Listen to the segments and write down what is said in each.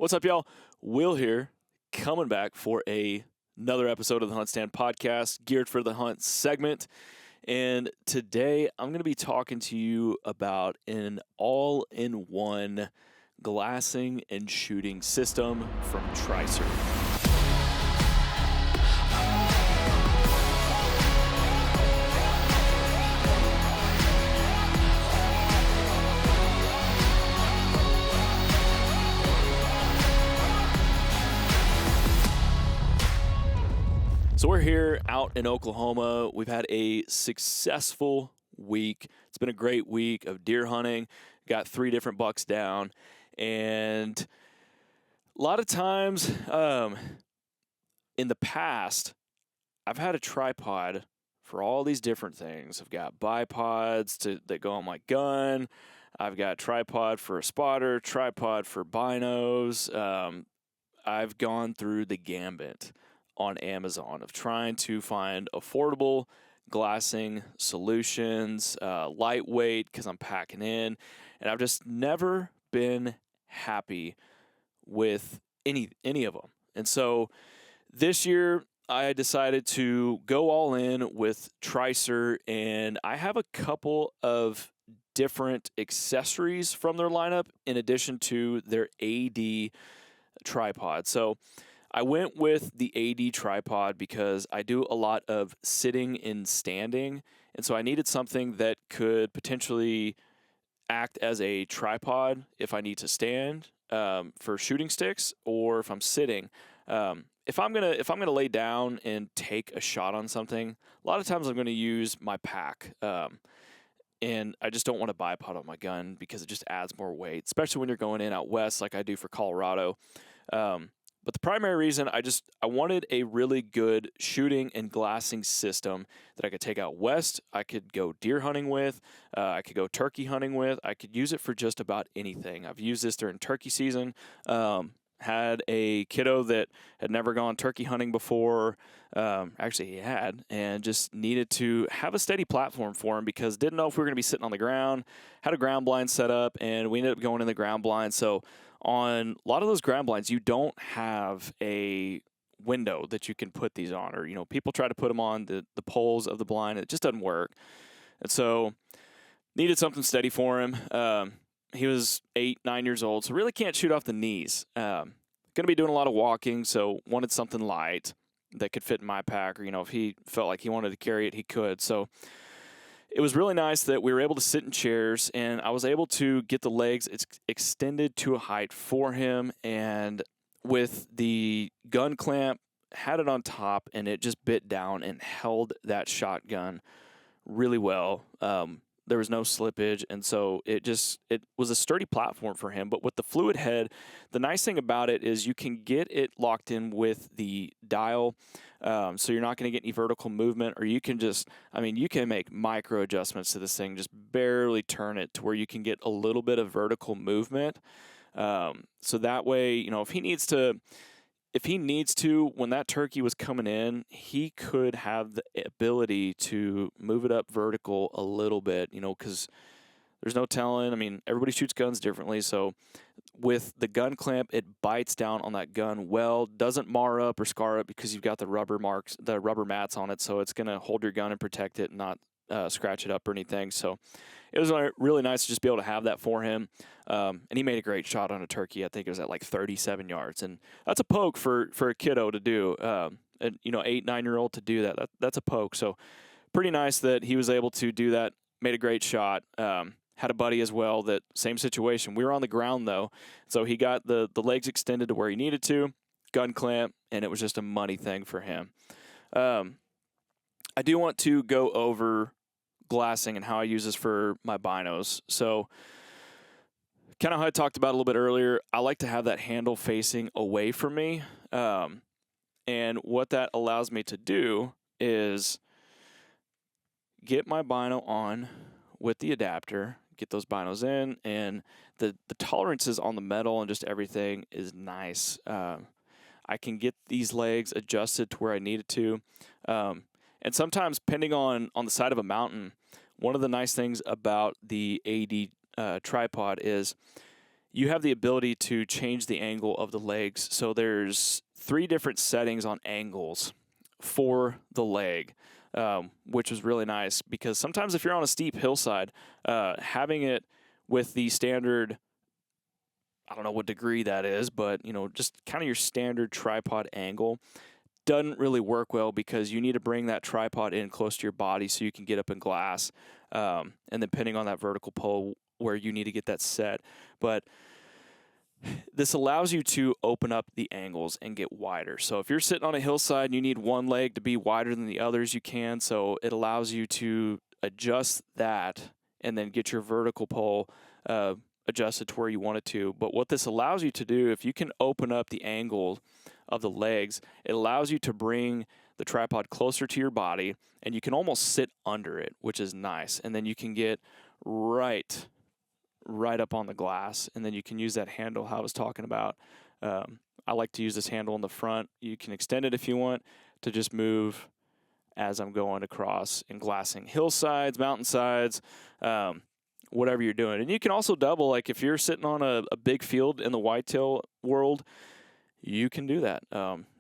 What's up, y'all? Will here, coming back for another episode of the HuntStand podcast, geared for the hunt segment. And today I'm going to be talking to you about an all-in-one glassing and shooting system from Tricer. So we're here out in Oklahoma. We've had a successful week. It's been a great week of deer hunting. Got 3 different bucks down. And a lot of times in the past, I've had a tripod for all these different things. I've got bipods that go on my gun. I've got tripod for a spotter, tripod for binos. I've gone through the gambit on Amazon of trying to find affordable glassing solutions, lightweight because I'm packing in, and I've just never been happy with any of them. And so this year I decided to go all in with Tricer, and I have a couple of different accessories from their lineup in addition to their AD tripod. So I went with the AD tripod because I do a lot of sitting and standing, and so I needed something that could potentially act as a tripod if I need to stand for shooting sticks, or if I'm sitting. If I'm gonna lay down and take a shot on something, a lot of times I'm gonna use my pack, and I just don't want to bipod on my gun because it just adds more weight, especially when you're going in out west like I do for Colorado. But the primary reason, I wanted a really good shooting and glassing system that I could take out west. I could go deer hunting with. I could go turkey hunting with. I could use it for just about anything. I've used this during turkey season. Had a kiddo that had never gone turkey hunting before. Actually, he had, and just needed to have a steady platform for him because didn't know if we were going to be sitting on the ground. Had a ground blind set up, and we ended up going in the ground blind. So on a lot of those ground blinds, you don't have a window that you can put these on, or people try to put them on the poles of the blind. It just doesn't work, and so needed something steady for him. He was 8-9 years old, so really can't shoot off the knees. Going to be doing a lot of walking, so wanted something light that could fit in my pack, or if he felt like he wanted to carry it, he could. So it was really nice that we were able to sit in chairs, and I was able to get the legs extended to a height for him, and with the gun clamp, had it on top, and it just bit down and held that shotgun really well. There was no slippage, and so it was a sturdy platform for him. But with the fluid head, the nice thing about it is you can get it locked in with the dial, so you're not going to get any vertical movement, or you can you can make micro adjustments to this thing, just barely turn it to where you can get a little bit of vertical movement. So that way, if he needs to, when that turkey was coming in, he could have the ability to move it up vertical a little bit, because there's no telling. Everybody shoots guns differently. So with the gun clamp, it bites down on that gun well, doesn't mar up or scar up because you've got the rubber mats on it. So it's going to hold your gun and protect it and not scratch it up or anything. So it was really nice to just be able to have that for him. And he made a great shot on a turkey. I think it was at like 37 yards. And that's a poke for a kiddo to do. 8-9-year-old to do that. That's a poke. So pretty nice that he was able to do that. Made a great shot. Had a buddy as well that same situation. We were on the ground though. So he got the legs extended to where he needed to, gun clamp, and it was just a money thing for him. I do want to go over glassing and how I use this for my binos. So kind of how I talked about a little bit earlier, I like to have that handle facing away from me. And what that allows me to do is get my bino on with the adapter, get those binos in, and the tolerances on the metal and just everything is nice. I can get these legs adjusted to where I need it to. And sometimes, depending on the side of a mountain, one of the nice things about the AD tripod is you have the ability to change the angle of the legs. So there's 3 different settings on angles for the leg, which was really nice because sometimes if you're on a steep hillside, having it with the standard, I don't know what degree that is, but just kind of your standard tripod angle doesn't really work well because you need to bring that tripod in close to your body so you can get up in glass, and depending on that vertical pole where you need to get that set. But this allows you to open up the angles and get wider. So if you're sitting on a hillside and you need one leg to be wider than the others, you can. So it allows you to adjust that and then get your vertical pole adjusted to where you want it to. But what this allows you to do, if you can open up the angle of the legs, it allows you to bring the tripod closer to your body, and you can almost sit under it, which is nice. And then you can get right up on the glass, and then you can use that handle I was talking about. I like to use this handle in the front. You can extend it if you want to just move as I'm going across and glassing hillsides, mountainsides, whatever you're doing. And you can also double, like if you're sitting on a big field in the whitetail world, you can do that.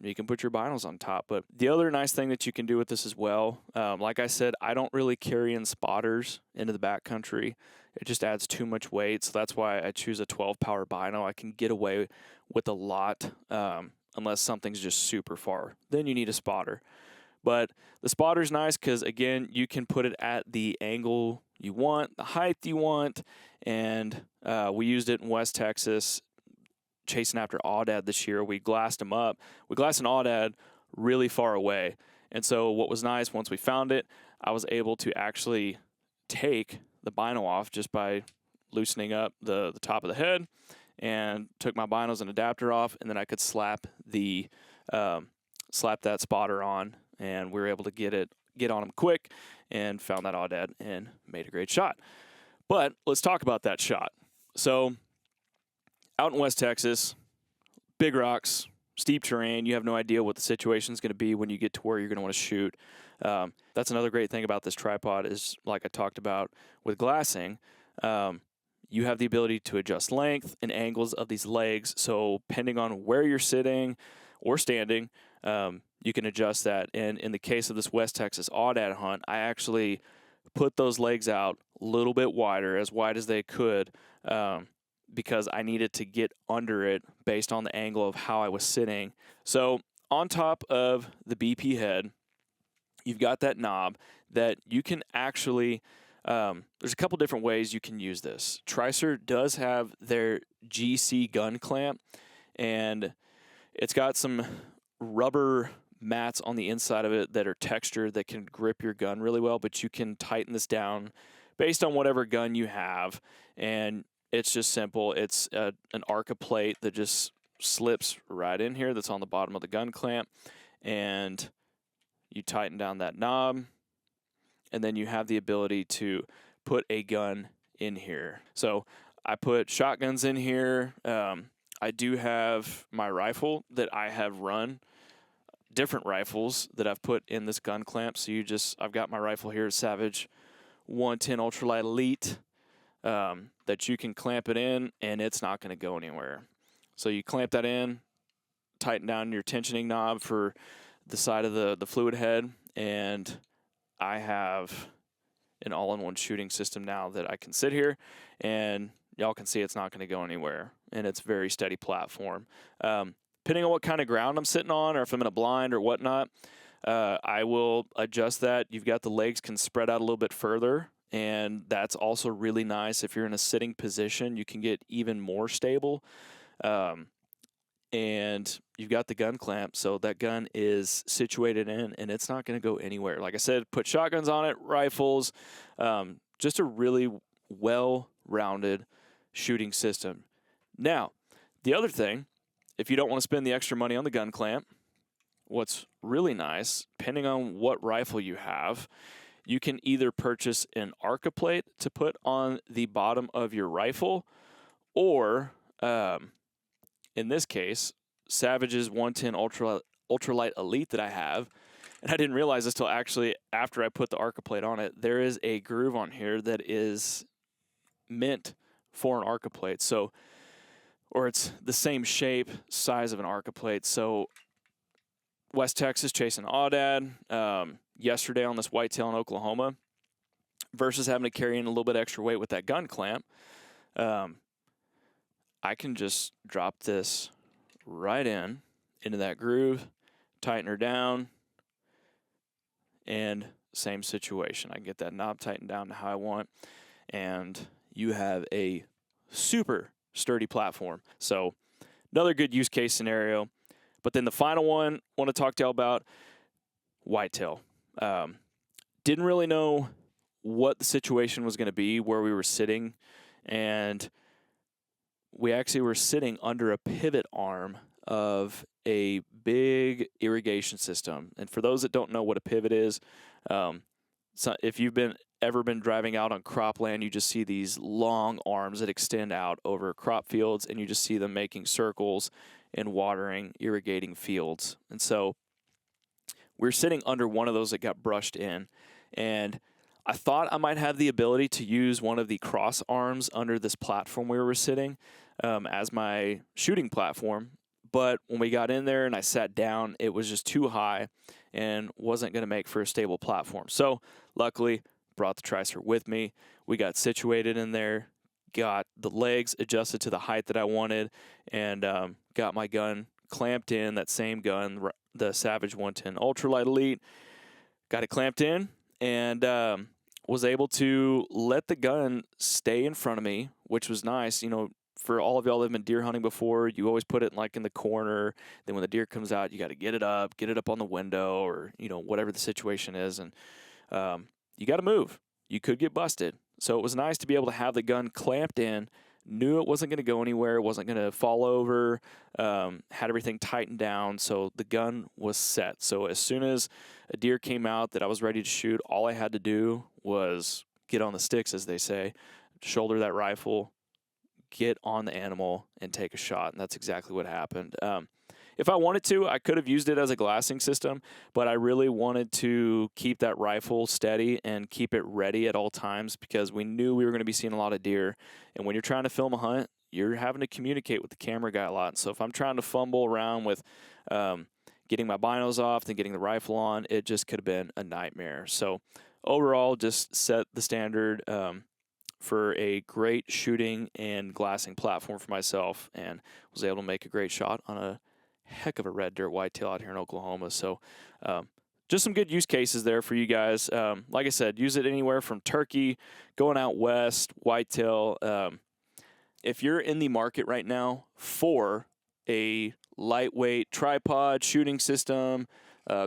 You can put your binos on top. But the other nice thing that you can do with this as well, like I said, I don't really carry in spotters into the backcountry. It just adds too much weight, so that's why I choose a 12-power bino. I can get away with a lot unless something's just super far. Then you need a spotter. But the spotter's nice because, again, you can put it at the angle you want, the height you want, and we used it in West Texas chasing after aoudad this year. We glassed them up. We glassed an aoudad really far away. And so what was nice, once we found it, I was able to actually take the bino off just by loosening up the top of the head, and took my binos and adapter off, and then I could slap that spotter on, and we were able to get on him quick and found that aoudad and made a great shot. But let's talk about that shot. So out in West Texas, big rocks, steep terrain, you have no idea what the situation is going to be when you get to where you're going to want to shoot. That's another great thing about this tripod is, like I talked about with glassing, you have the ability to adjust length and angles of these legs. So depending on where you're sitting or standing, you can adjust that. And in the case of this West Texas aoudad hunt, I actually put those legs out a little bit wider, as wide as they could, because I needed to get under it based on the angle of how I was sitting. So on top of the BP head, you've got that knob that you can actually, there's a couple different ways you can use this. Tricer does have their GC gun clamp, and it's got some rubber mats on the inside of it that are textured that can grip your gun really well, but you can tighten this down based on whatever gun you have, and it's just simple. It's an Arca plate that just slips right in here that's on the bottom of the gun clamp, and you tighten down that knob, and then you have the ability to put a gun in here. So I put shotguns in here. I do have my rifle that I have run, different rifles that I've put in this gun clamp. So I've got my rifle here, Savage 110 Ultralight Elite, that you can clamp it in and it's not going to go anywhere. So you clamp that in, tighten down your tensioning knob for the side of the fluid head, and I have an all-in-one shooting system now that I can sit here, and y'all can see it's not going to go anywhere, and it's a very steady platform. Depending on what kind of ground I'm sitting on, or if I'm in a blind or whatnot, I will adjust that. You've got the legs can spread out a little bit further, and that's also really nice. If you're in a sitting position, you can get even more stable. And you've got the gun clamp, so that gun is situated in, and it's not going to go anywhere. Like I said, put shotguns on it, rifles, just a really well-rounded shooting system. Now, the other thing, if you don't want to spend the extra money on the gun clamp, what's really nice, depending on what rifle you have, you can either purchase an Arca plate to put on the bottom of your rifle, or in this case, Savage's 110 Ultralight Elite that I have, and I didn't realize this till actually after I put the Arca plate on it, there is a groove on here that is meant for an Arca plate. So or it's the same shape, size of an ARCA plate. So West Texas chasing aoudad yesterday on this whitetail in Oklahoma versus having to carry in a little bit extra weight with that gun clamp. I can just drop this right into that groove, tighten her down, and same situation. I can get that knob tightened down to how I want, and you have a super sturdy platform. So another good use case scenario. But then the final one I want to talk to y'all about, whitetail. Didn't really know what the situation was going to be, where we were sitting, and we actually were sitting under a pivot arm of a big irrigation system. And for those that don't know what a pivot is, so if you've ever been driving out on cropland, you just see these long arms that extend out over crop fields, and you just see them making circles and watering, irrigating fields. And so we're sitting under one of those that got brushed in, and I thought I might have the ability to use one of the cross arms under this platform we were sitting as my shooting platform. But when we got in there and I sat down, it was just too high and wasn't going to make for a stable platform. So luckily, brought the Tricer with me. We got situated in there, got the legs adjusted to the height that I wanted, and got my gun clamped in, that same gun, the Savage 110 Ultralight Elite. Got it clamped in and was able to let the gun stay in front of me, which was nice. You know, for all of y'all that have been deer hunting before, you always put it in the corner. Then when the deer comes out, you got to get it up on the window, or, you know, whatever the situation is. And you got to move. You could get busted. So it was nice to be able to have the gun clamped in, knew it wasn't going to go anywhere, it wasn't going to fall over, had everything tightened down, so the gun was set. So as soon as a deer came out that I was ready to shoot, all I had to do was get on the sticks, as they say, shoulder that rifle, get on the animal, and take a shot, and that's exactly what happened. If I wanted to, I could have used it as a glassing system, but I really wanted to keep that rifle steady and keep it ready at all times, because we knew we were going to be seeing a lot of deer. And when you're trying to film a hunt, you're having to communicate with the camera guy a lot. So if I'm trying to fumble around with getting my binos off and getting the rifle on, it just could have been a nightmare. So overall, just set the standard for a great shooting and glassing platform for myself, and was able to make a great shot on a heck of a red dirt whitetail out here in Oklahoma. So just some good use cases there for you guys. Like I said, use it anywhere from turkey, going out west, whitetail. If you're in the market right now for a lightweight tripod, shooting system,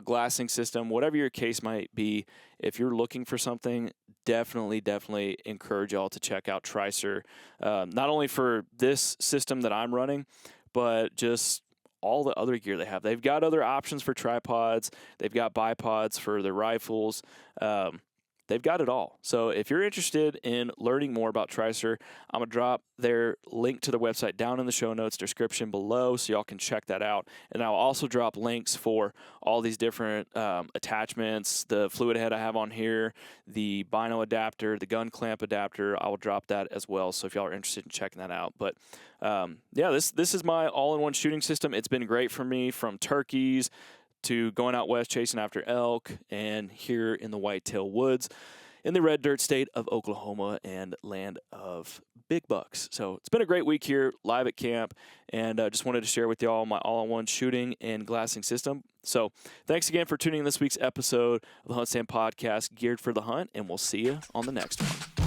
glassing system, whatever your case might be, if you're looking for something, definitely encourage y'all to check out Tricer. Not only for this system that I'm running, but just all the other gear they have. They've got other options for tripods. They've got bipods for their rifles. They've got it all. So if you're interested in learning more about Tricer, I'm going to drop their link to their website down in the show notes description below, so y'all can check that out. And I'll also drop links for all these different attachments, the fluid head I have on here, the bino adapter, the gun clamp adapter. I will drop that as well, so if y'all are interested in checking that out. But yeah, this is my all-in-one shooting system. It's been great for me, from turkeys to going out west chasing after elk, and here in the whitetail woods in the red dirt state of Oklahoma and land of big bucks. So it's been a great week here live at camp, and just wanted to share with y'all my all-in-one shooting and glassing system. So thanks again for tuning in this week's episode of the HuntStand podcast, geared for the hunt, and we'll see you on the next one.